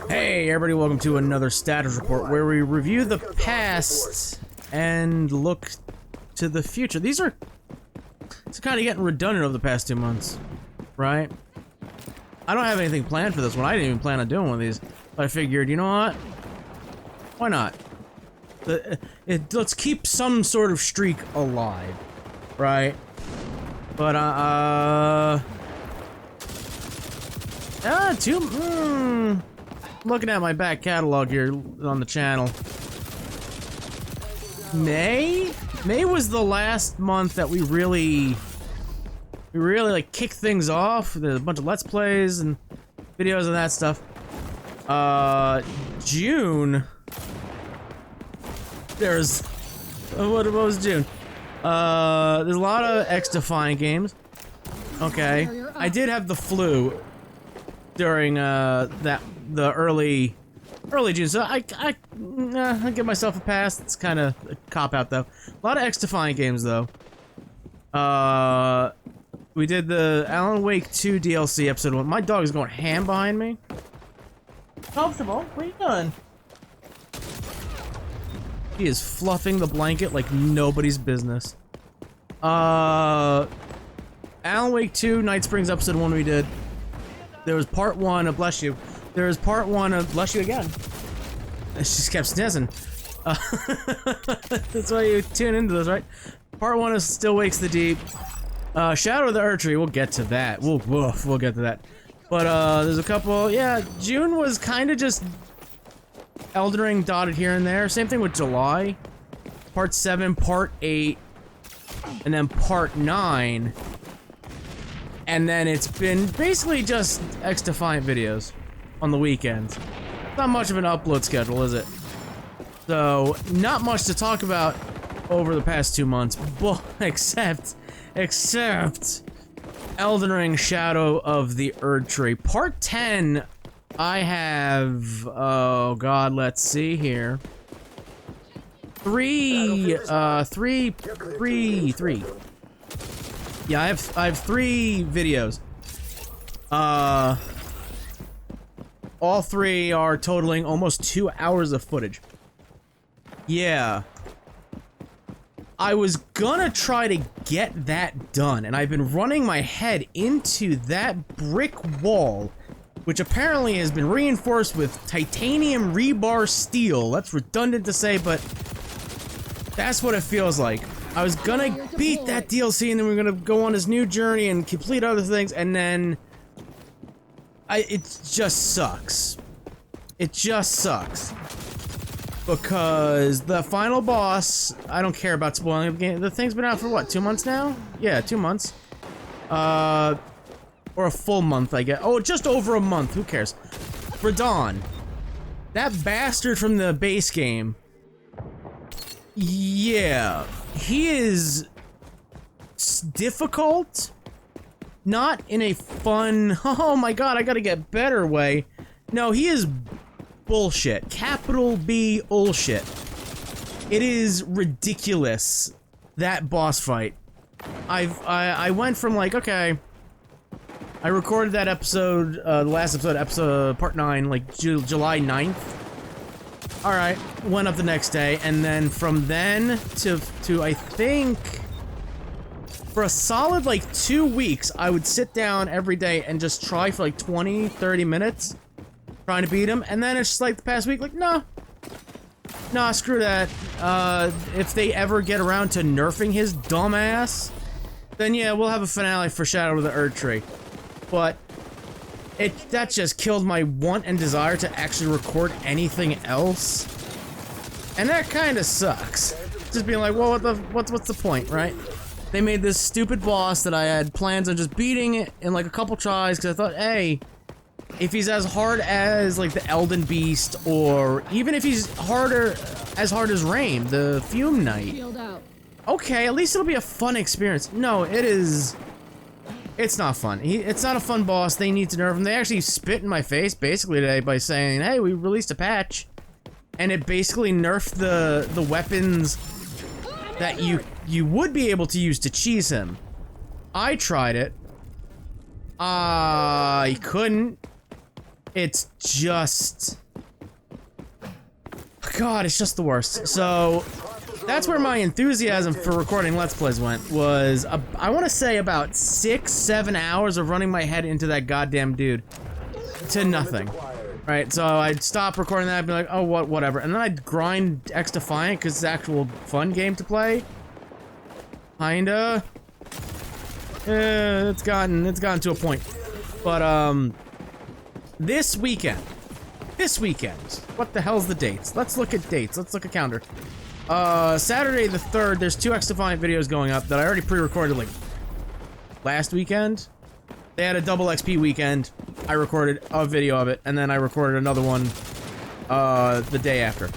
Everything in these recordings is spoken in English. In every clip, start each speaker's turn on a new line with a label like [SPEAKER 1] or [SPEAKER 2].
[SPEAKER 1] Hey everybody, welcome to another status report where we review the past and look to the future. It's kind of getting redundant over the past 2 months, right? I don't have anything planned for this one. I didn't even plan on doing one of these, but I figured, you know what? Why not? Let's keep some sort of streak alive, right? But looking at my back catalog here on the channel. May was the last month that we really like kicked things off. There's a bunch of Let's Plays and videos and that stuff. June. There's what was June? There's a lot of XDefiant games. Okay, I did have the flu during the early June, so I give myself a pass. It's kind of a cop-out though. A lot of XDefiant games though. We did the Alan Wake 2 DLC episode 1. My dog is going ham behind me. Comfortable? What are you doing? He is fluffing the blanket like nobody's business. Alan Wake 2 Night Springs episode 1 we did. There was part 1 of bless you. There was part 1 of bless you again. She just kept sneezing. That's why you tune into this, right? Part 1 is Still Wakes the Deep. Shadow of the Erdtree, we'll get to that. We'll get to that. But there's a couple. Yeah, June was kind of just Elden Ring dotted here and there. Same thing with July. Part 7, Part 8, and then Part 9. And then it's been basically just XDefiant videos on the weekends. Not much of an upload schedule, is it? So, not much to talk about over the past 2 months, but except Elden Ring Shadow of the Erdtree. Part 10, I have, oh god, let's see here. Three. Yeah, I have 3 videos. All 3 are totaling almost 2 hours of footage. Yeah. I was gonna try to get that done, and I've been running my head into that brick wall, which apparently has been reinforced with titanium rebar steel. That's redundant to say, but that's what it feels like. I was gonna beat that DLC, and then we're gonna go on this new journey and complete other things, and then it just sucks. It just sucks. Because the final boss, I don't care about spoiling the game. The thing's been out for what, 2 months now? Yeah, 2 months. Or a full month, I guess. Oh, just over a month, who cares? Radahn. That bastard from the base game. Yeah. He is difficult, not in a fun, oh my god, I gotta get better way. No, he is bullshit. Capital B bullshit. It is ridiculous, that boss fight. I went from like, okay, I recorded that episode, the last episode, part 9, like July 9th. Alright, went up the next day, and then from then to I think, for a solid like 2 weeks, I would sit down every day and just try for like 20-30 minutes, trying to beat him, and then it's just like the past week, like, nah, screw that. If they ever get around to nerfing his dumb ass, then yeah, we'll have a finale for Shadow of the Erdtree. But that just killed my want and desire to actually record anything else, and that kind of sucks. Just being like, well, what's the point, right? They made this stupid boss that I had plans on just beating it in like a couple tries because I thought, hey, if he's as hard as like the Elden Beast, or even if he's as hard as Rain, the Fume Knight, okay, at least it'll be a fun experience. No, it's not fun. It's not a fun boss. They need to nerf him. They actually spit in my face basically today by saying, hey, we released a patch, and it basically nerfed the weapons that you would be able to use to cheese him. I tried it. I couldn't. It's just... God, it's just the worst. So, that's where my enthusiasm for recording Let's Plays went, was, I want to say about 6-7 hours of running my head into that goddamn dude. To nothing. Right, so I'd stop recording that and be like, oh, whatever. And then I'd grind X Defiant, because it's an actual fun game to play. Kinda. It's gotten to a point. But, this weekend, what the hell's the dates? Let's look at dates. Let's look at calendar. Saturday the 3rd, there's 2 X Defiant videos going up that I already pre-recorded, like, last weekend. They had a double XP weekend. I recorded a video of it, and then I recorded another one, the day after.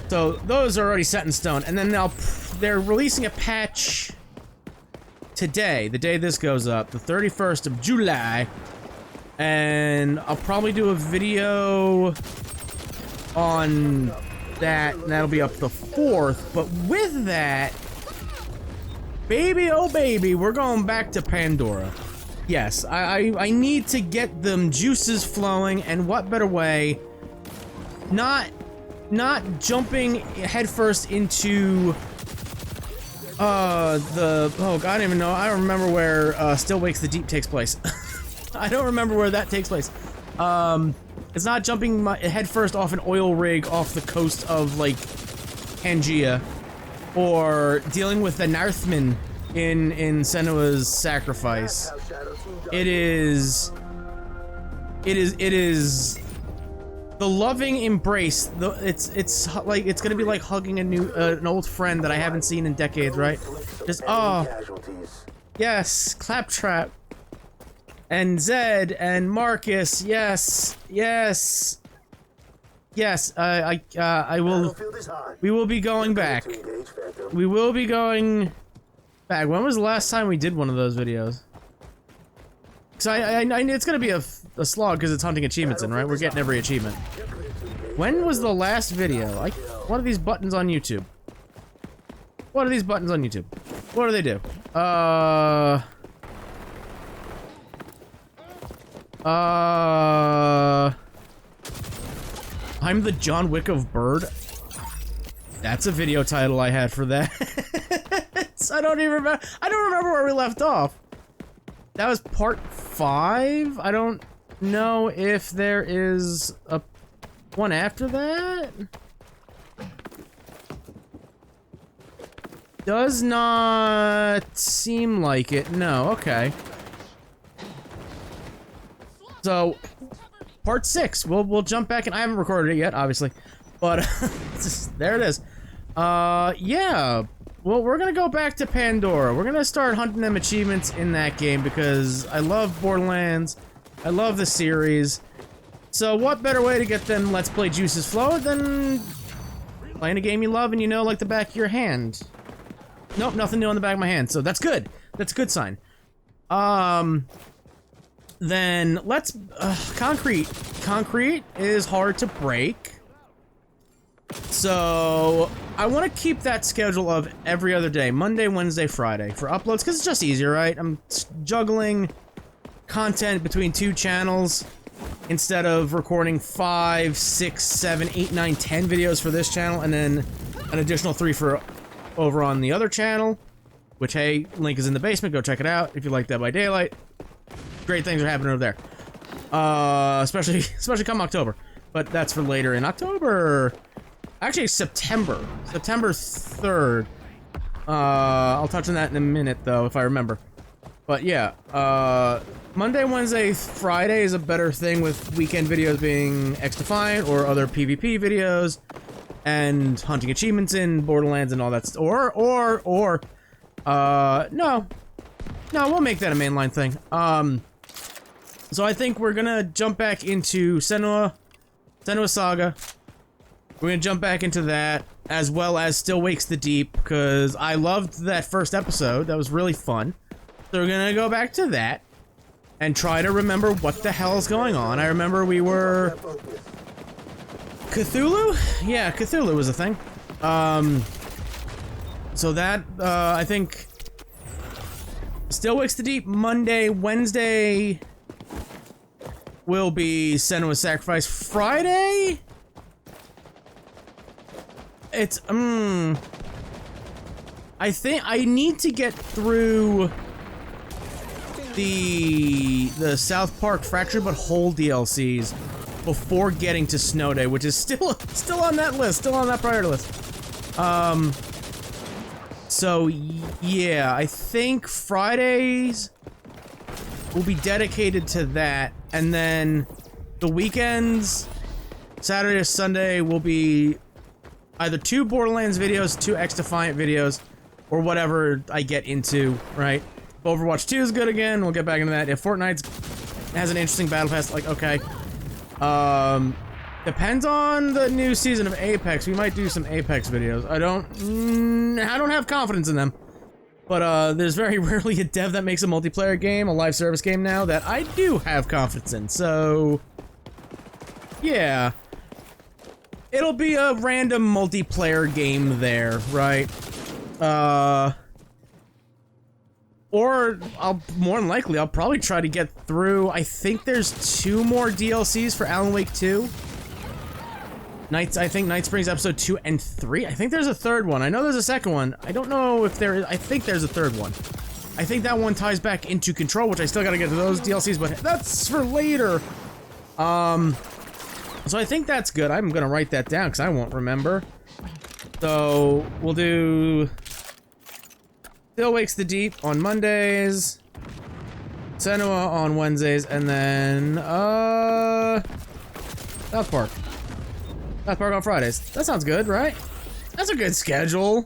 [SPEAKER 1] So, those are already set in stone. And then they're releasing a patch today, the day this goes up, the 31st of July. And I'll probably do a video on that, and that'll be up the 4th. But with that, baby, oh baby, we're going back to Pandora. Yes, I need to get them juices flowing, and what better way, not jumping headfirst into oh god, I don't even know, I don't remember where Still Wakes the Deep takes place. I don't remember where that takes place. It's not jumping headfirst off an oil rig off the coast of, like, Pangaea, or dealing with the Northmen in Senua's Sacrifice. It is the loving embrace. It's like, it's gonna be like hugging an old friend that I haven't seen in decades, right? Just, oh, yes, Claptrap. And Zed and Marcus, yes, yes, yes. I will. We will be going back. We will be going back. When was the last time we did one of those videos? Cause I it's gonna be a slog because it's hunting achievements in, right? We're getting every achievement. When was the last video? Like, what are these buttons on YouTube? What are these buttons on YouTube? What do they do? I'm the John Wick of Bird. That's a video title I had for that. I don't remember where we left off. That was part 5? I don't know if there is a one after that. Does not seem like it. No, okay. So, part 6. We'll jump back, and I haven't recorded it yet, obviously, but there it is. Yeah. Well, we're gonna go back to Pandora. We're gonna start hunting them achievements in that game because I love Borderlands. I love the series. So, what better way to get them Let's Play juices flowing than playing a game you love and you know like the back of your hand? Nope, nothing new on the back of my hand. So that's good. That's a good sign. Then let's concrete. Concrete is hard to break. So I want to keep that schedule of every other day, Monday, Wednesday, Friday for uploads because it's just easier, right? I'm juggling content between 2 channels instead of recording 5, 6, 7, 8, 9, 10 videos for this channel and then an additional 3 for over on the other channel, which, hey, link is in the basement. Go check it out if you like Dead by Daylight. Great things are happening over there. Especially come October. But that's for later in October. Actually, September 3rd. I'll touch on that in a minute, though, if I remember. But yeah, Monday, Wednesday, Friday is a better thing with weekend videos being X Defiant or other PvP videos and hunting achievements in Borderlands and all that. No, we'll make that a mainline thing. So I think we're gonna jump back into Senua Saga. We're gonna jump back into that, as well as Still Wakes the Deep, because I loved that first episode. That was really fun. So we're gonna go back to that, and try to remember what the hell is going on. I remember we were... Cthulhu? Yeah, Cthulhu was a thing. So that, I think... Still Wakes the Deep, Monday, Wednesday... will be Senua's Sacrifice. Friday? It's, I think I need to get through the South Park Fractured But Whole DLCs before getting to Snow Day, which is still on that list, still on that priority list. So yeah, I think Fridays will be dedicated to that, and then the weekends, Saturday or Sunday, will be either 2 Borderlands videos, 2 XDefiant videos, or whatever I get into, right? If Overwatch 2 is good again, we'll get back into that. If Fortnite has an interesting battle pass, like, okay. Depends on the new season of Apex. We might do some Apex videos. I don't have confidence in them. But, there's very rarely a dev that makes a multiplayer game, a live service game now, that I do have confidence in, so... yeah. It'll be a random multiplayer game there, right? Or more than likely, I'll probably try to get through. I think there's 2 more DLCs for Alan Wake 2. I think Night Springs episode 2 and 3. I think there's a 3rd one. I know there's a 2nd one. I don't know if there is. I think there's a 3rd one. I think that one ties back into Control, which I still gotta get to those DLCs, but that's for later. So I think that's good. I'm gonna write that down because I won't remember. So we'll do Still Wakes the Deep on Mondays, Senua on Wednesdays, and then South Park. South Park on Fridays. That sounds good, right? That's a good schedule.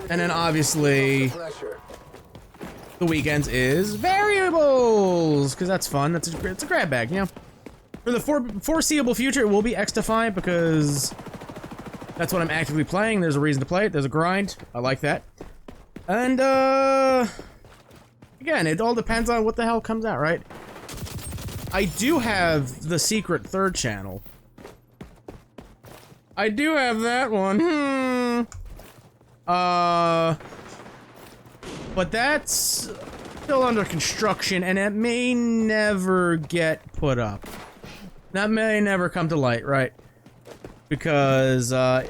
[SPEAKER 1] And then obviously the weekends is variables, because that's fun. It's a grab bag, you know. For the foreseeable future, it will be XDefiant because that's what I'm actively playing. There's a reason to play it. There's a grind. I like that. And again, it all depends on what the hell comes out, right? I do have the secret 3rd channel. I do have that one. But that's still under construction, and it may never get put up. That may never come to light, right? Because, I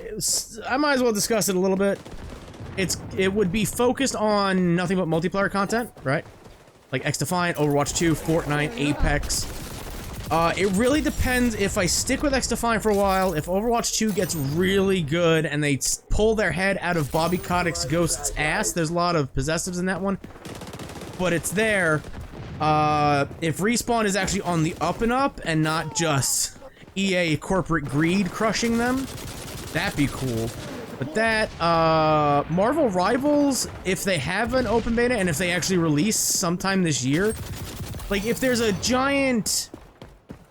[SPEAKER 1] might as well discuss it a little bit. It would be focused on nothing but multiplayer content, right? Like XDefiant, Overwatch 2, Fortnite, Apex. It really depends if I stick with XDefiant for a while, if Overwatch 2 gets really good and they pull their head out of Bobby Kotick's Ghost's ass. There's a lot of possessives in that one. But it's there. If Respawn is actually on the up and up and not just EA corporate greed crushing them, that'd be cool. But that, Marvel Rivals, if they have an open beta and if they actually release sometime this year, like if there's a giant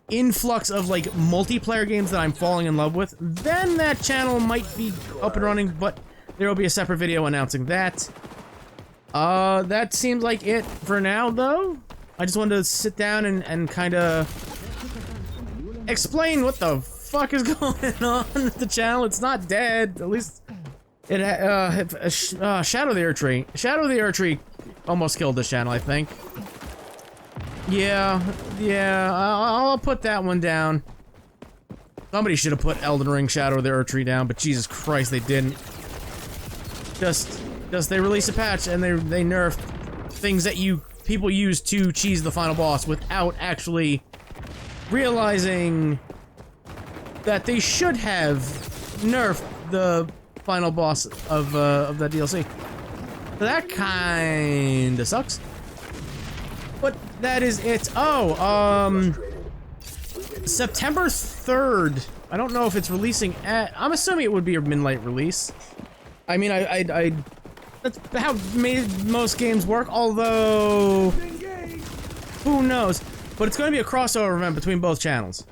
[SPEAKER 1] influx of like multiplayer games that I'm falling in love with, then that channel might be up and running, but there will be a separate video announcing that. That seems like it for now, though. I just wanted to sit down and kind of explain what the fuck is going on with the channel. It's not dead, at least it Shadow of the Erdtree. Shadow of the Erdtree almost killed this channel, I think. Yeah, I'll put that one down. Somebody should have put Elden Ring Shadow of the Erdtree down, but Jesus Christ, they didn't. Just they released a patch and they nerfed things that people use to cheese the final boss without actually realizing that they should have nerfed the final boss of that DLC. So that kinda sucks. But that is it. Oh, September 3rd. I don't know if it's releasing at... I'm assuming it would be a midnight release. I mean, that's how most games work, although... who knows? But it's going to be a crossover event between both channels.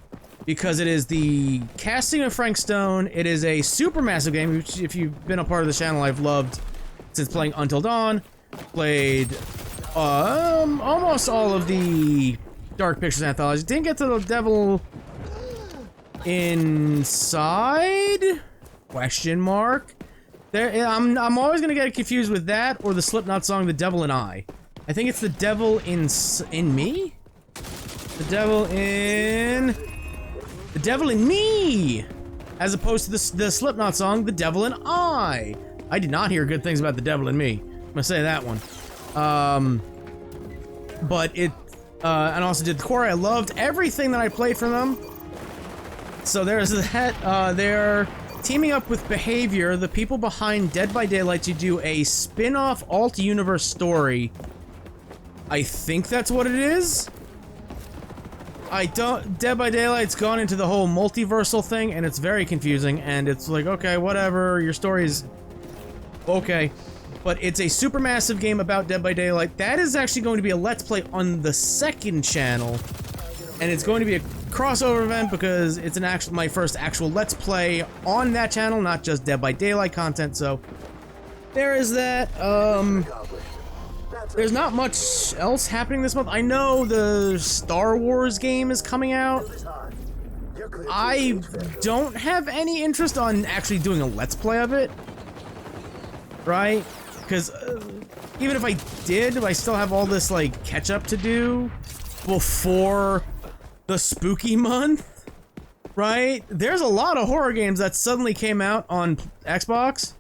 [SPEAKER 1] Because it is the casting of Frank Stone. It is a super massive game, which if you've been a part of the channel, I've loved since playing Until Dawn. Played... almost all of the Dark Pictures anthologies. Didn't get to the Devil Inside? Question mark. There, I'm always gonna get confused with that or the Slipknot song "The Devil and I." I think it's "The Devil in Me." The devil in me, as opposed to the Slipknot song, The Devil in I. I did not hear good things about The Devil in Me. I'm gonna say that one. But it, and also did the core. I loved everything that I played from them. So there's that. They're teaming up with Behavior, the people behind Dead by Daylight, to do a spin-off alt-universe story. I think that's what it is. Dead by Daylight's gone into the whole multiversal thing, and it's very confusing, and it's like, okay, whatever, your story's okay. But it's a supermassive game about Dead by Daylight. That is actually going to be a Let's Play on the second channel, and it's going to be a crossover event because it's my first actual Let's Play on that channel, not just Dead by Daylight content, so there is that. There's not much else happening this month. I know the Star Wars game is coming out. I don't have any interest on actually doing a Let's Play of it, right? Because even if I did, I still have all this, like, catch-up to do before the spooky month, right? There's a lot of horror games that suddenly came out on Xbox.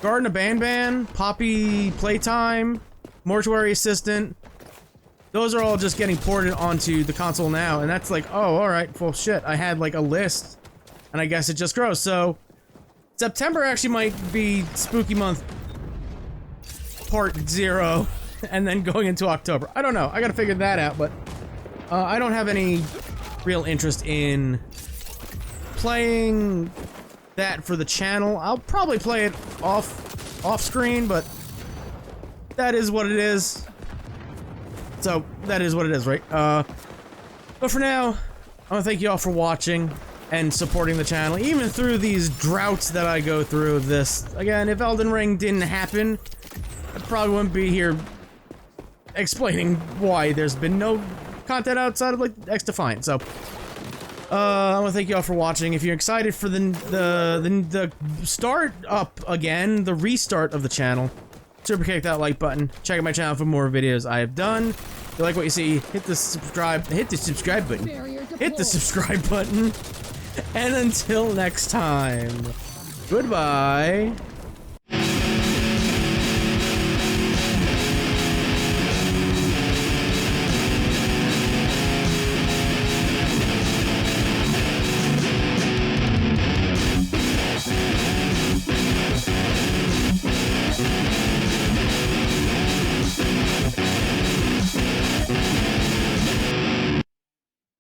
[SPEAKER 1] Garden of Banban, Poppy Playtime, Mortuary Assistant. Those are all just getting ported onto the console now, and that's like, oh, alright, well, shit, I had, like, a list, and I guess it just grows, so September actually might be spooky month part 0, and then going into October. I don't know, I gotta figure that out, but I don't have any real interest in playing that for the channel. I'll probably play it off screen, but that is what it is. So, that is what it is, right? But for now, I want to thank you all for watching and supporting the channel, even through these droughts that I go through this. Again, if Elden Ring didn't happen, I probably wouldn't be here explaining why there's been no content outside of, like, XDefiant. So, I want to thank you all for watching. If you're excited for the start up again, the restart of the channel, super kick that like button. Check out my channel for more videos I have done. If you like what you see, hit the subscribe button. Hit the subscribe button. And until next time, goodbye.